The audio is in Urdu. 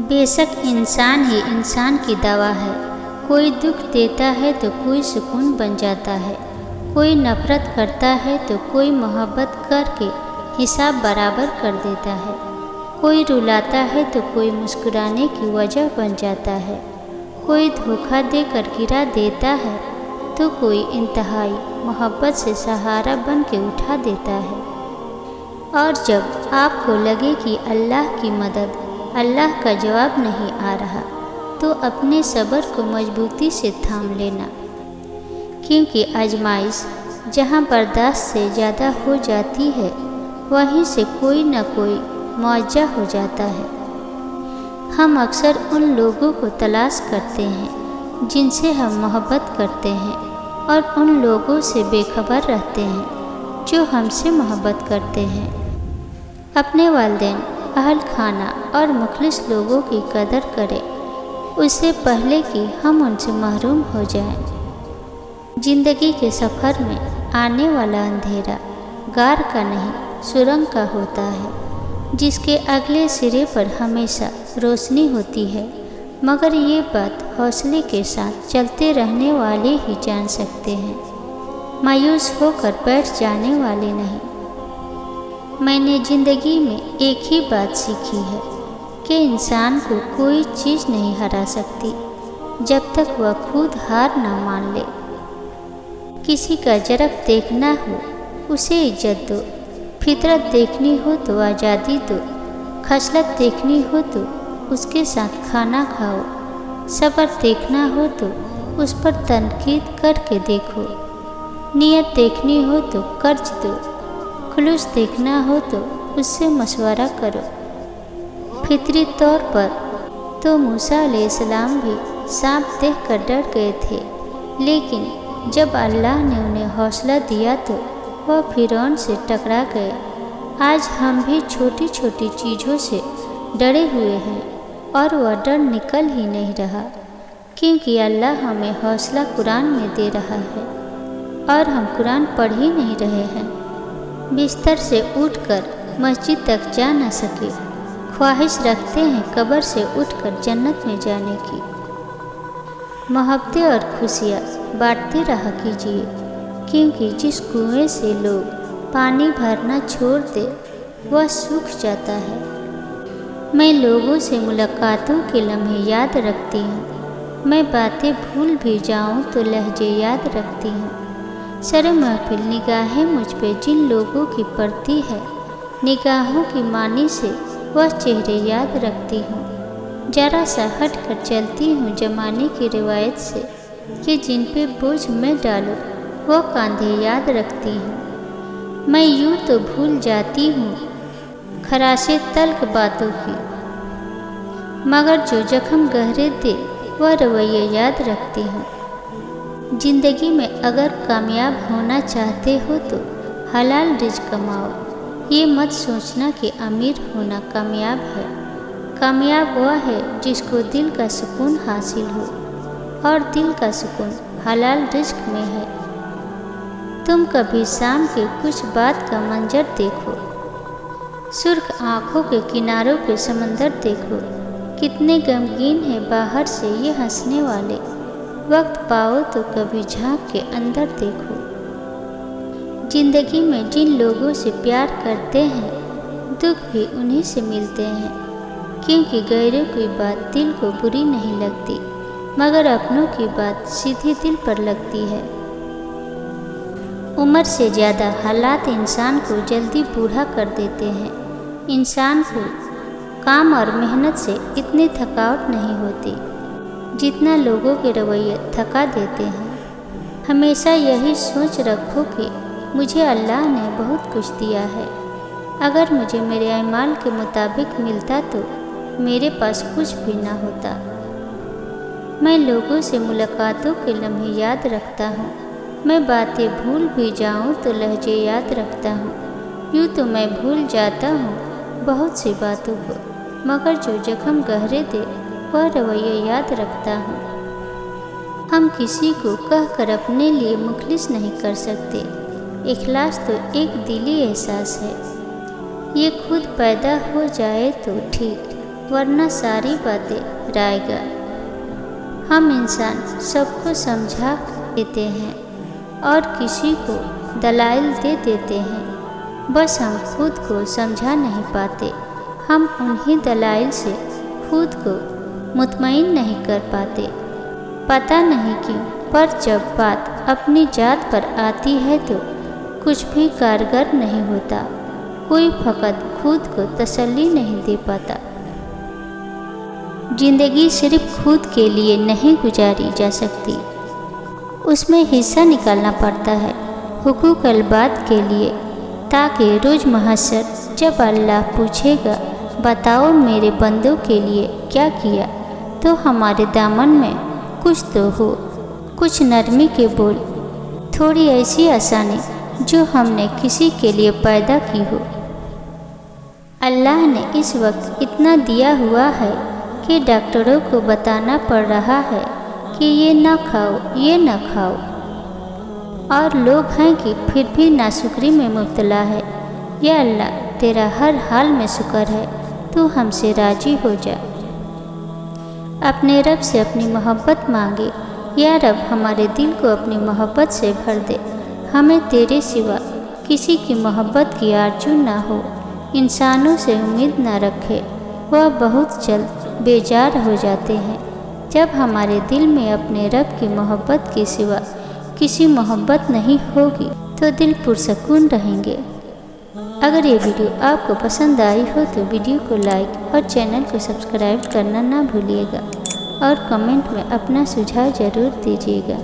بے شک انسان ہی انسان کی دوا ہے، کوئی دکھ دیتا ہے تو کوئی سکون بن جاتا ہے، کوئی نفرت کرتا ہے تو کوئی محبت کر کے حساب برابر کر دیتا ہے، کوئی رلاتا ہے تو کوئی مسکرانے کی وجہ بن جاتا ہے، کوئی دھوکہ دے کر گرا دیتا ہے تو کوئی انتہائی محبت سے سہارا بن کے اٹھا دیتا ہے۔ اور جب آپ کو لگے کہ اللہ کی مدد، اللہ کا جواب نہیں آ رہا، تو اپنے صبر کو مضبوطی سے تھام لینا، کیونکہ آزمائش جہاں برداشت سے زیادہ ہو جاتی ہے وہیں سے کوئی نہ کوئی معجزہ ہو جاتا ہے۔ ہم اکثر ان لوگوں کو تلاش کرتے ہیں جن سے ہم محبت کرتے ہیں، اور ان لوگوں سے بے خبر رہتے ہیں جو ہم سے محبت کرتے ہیں۔ اپنے والدین، اہل خانہ اور مخلص لوگوں کی قدر کریں، اس سے پہلے کہ ہم ان سے محروم ہو جائیں۔ زندگی کے سفر میں آنے والا اندھیرا غار کا نہیں، سرنگ کا ہوتا ہے، جس کے اگلے سرے پر ہمیشہ روشنی ہوتی ہے، مگر یہ بات حوصلے کے ساتھ چلتے رہنے والے ہی جان سکتے ہیں، مایوس ہو کر بیٹھ جانے والے نہیں۔ میں نے زندگی میں ایک ہی بات سیکھی ہے کہ انسان کو کوئی چیز نہیں ہرا سکتی جب تک وہ خود ہار نہ مان لے۔ کسی کا جرب دیکھنا ہو اسے عزت دو، فطرت دیکھنی ہو تو آزادی دو، خصلت دیکھنی ہو تو اس کے ساتھ کھانا کھاؤ، صبر دیکھنا ہو تو اس پر تنقید کر کے دیکھو، نیت دیکھنی ہو تو قرض دو، خلوص دیکھنا ہو تو اس سے مشورہ کرو۔ فطری طور پر تو موسیٰ علیہ السلام بھی سانپ دیکھ کر ڈر گئے تھے، لیکن جب اللہ نے انہیں حوصلہ دیا تو وہ فرعون سے ٹکرا گئے۔ آج ہم بھی چھوٹی چھوٹی چیزوں سے ڈرے ہوئے ہیں، اور وہ ڈر نکل ہی نہیں رہا، کیونکہ اللہ ہمیں حوصلہ قرآن میں دے رہا ہے، اور ہم قرآن پڑھ ہی نہیں رہے ہیں۔ بستر سے اٹھ کر مسجد تک جا نہ سکے، خواہش رکھتے ہیں قبر سے اٹھ کر جنت میں جانے کی۔ محبتیں اور خوشیاں بانٹتے رہا کیجیے، کیونکہ جس کنویں سے لوگ پانی بھرنا چھوڑ دے وہ سوکھ جاتا ہے۔ میں لوگوں سے ملاقاتوں کے لمحے یاد رکھتی ہوں، میں باتیں بھول بھی جاؤں تو لہجے یاد رکھتی ہوں۔ سر محفل نگاہیں مجھ پہ جن لوگوں کی پڑتی ہے، نگاہوں کی معنی سے وہ چہرے یاد رکھتی ہوں۔ ذرا سا ہٹ کر چلتی ہوں زمانے کی روایت سے کہ جن پہ بوجھ میں ڈالوں وہ کاندھے یاد رکھتی ہوں۔ میں یوں تو بھول جاتی ہوں خراشیں تلخ باتوں کی، مگر جو زخم گہرے دے وہ رویے یاد رکھتی ہوں۔ زندگی میں اگر کامیاب ہونا چاہتے ہو تو حلال رزق کماؤ، یہ مت سوچنا کہ امیر ہونا کامیاب ہے۔ کامیاب وہ ہے جس کو دل کا سکون حاصل ہو، اور دل کا سکون حلال رزق میں ہے۔ تم کبھی شام کے کچھ بات کا منظر دیکھو، سرخ آنکھوں کے کناروں پہ سمندر دیکھو، کتنے غمگین ہیں باہر سے یہ ہنسنے والے۔ وقت پاؤ تو کبھی جھانک کے اندر دیکھو۔ زندگی میں جن لوگوں سے پیار کرتے ہیں دکھ بھی انہی سے ملتے ہیں، کیونکہ غیروں کی بات دل کو بری نہیں لگتی، مگر اپنوں کی بات سیدھی دل پر لگتی ہے۔ عمر سے زیادہ حالات انسان کو جلدی بوڑھا کر دیتے ہیں۔ انسان کو کام اور محنت سے اتنی تھکاوٹ نہیں ہوتی جتنا لوگوں کے رویے تھکا دیتے ہیں۔ ہمیشہ یہی سوچ رکھو کہ مجھے اللہ نے بہت کچھ دیا ہے، اگر مجھے میرے اعمال کے مطابق ملتا تو میرے پاس کچھ بھی نہ ہوتا۔ میں لوگوں سے ملاقاتوں کے لمحے یاد رکھتا ہوں، میں باتیں بھول بھی جاؤں تو لہجے یاد رکھتا ہوں۔ یوں تو میں بھول جاتا ہوں بہت سی باتوں کو، مگر جو زخم گہرے دے وہ رویے یاد رکھتا ہوں۔ ہم کسی کو کہہ کر اپنے لیے مخلص نہیں کر سکتے، اخلاص تو ایک دلی احساس ہے، یہ خود پیدا ہو جائے تو ٹھیک، ورنہ ساری باتیں رائیگا۔ ہم انسان سب کو سمجھا دیتے ہیں اور کسی کو دلائل دے دیتے ہیں، بس ہم خود کو سمجھا نہیں پاتے۔ ہم انہی دلائل سے خود کو مطمئن نہیں کر پاتے، پتہ نہیں کیوں، پر جب بات اپنی ذات پر آتی ہے تو کچھ بھی کارگر نہیں ہوتا۔ کوئی فقط خود کو تسلی نہیں دے پاتا۔ زندگی صرف خود کے لیے نہیں گزاری جا سکتی، اس میں حصہ نکالنا پڑتا ہے حقوق العباد کے لیے، تاکہ روز محشر جب اللہ پوچھے گا بتاؤ میرے بندوں کے لیے کیا کیا، تو ہمارے دامن میں کچھ تو ہو، کچھ نرمی کے بول، تھوڑی ایسی آسانی جو ہم نے کسی کے لیے پیدا کی ہو۔ اللہ نے اس وقت اتنا دیا ہوا ہے کہ ڈاکٹروں کو بتانا پڑ رہا ہے کہ یہ نہ کھاؤ، یہ نہ کھاؤ، اور لوگ ہیں کہ پھر بھی ناشکری میں مبتلا ہے۔ یا اللہ تیرا ہر حال میں شکر ہے، تو ہم سے راضی ہو جا۔ اپنے رب سے اپنی محبت مانگے، یا رب ہمارے دل کو اپنی محبت سے بھر دے، ہمیں تیرے سوا کسی کی محبت کی آرزو نہ ہو، انسانوں سے امید نہ رکھے، وہ بہت جلد بیزار ہو جاتے ہیں۔ جب ہمارے دل میں اپنے رب کی محبت کے سوا کسی محبت نہیں ہوگی تو دل پرسکون رہیں گے۔ اگر یہ ویڈیو آپ کو پسند آئی ہو تو ویڈیو کو لائک اور چینل کو سبسکرائب کرنا نہ بھولیے گا، اور کمنٹ میں اپنا سجھاؤ ضرور دیجیے گا۔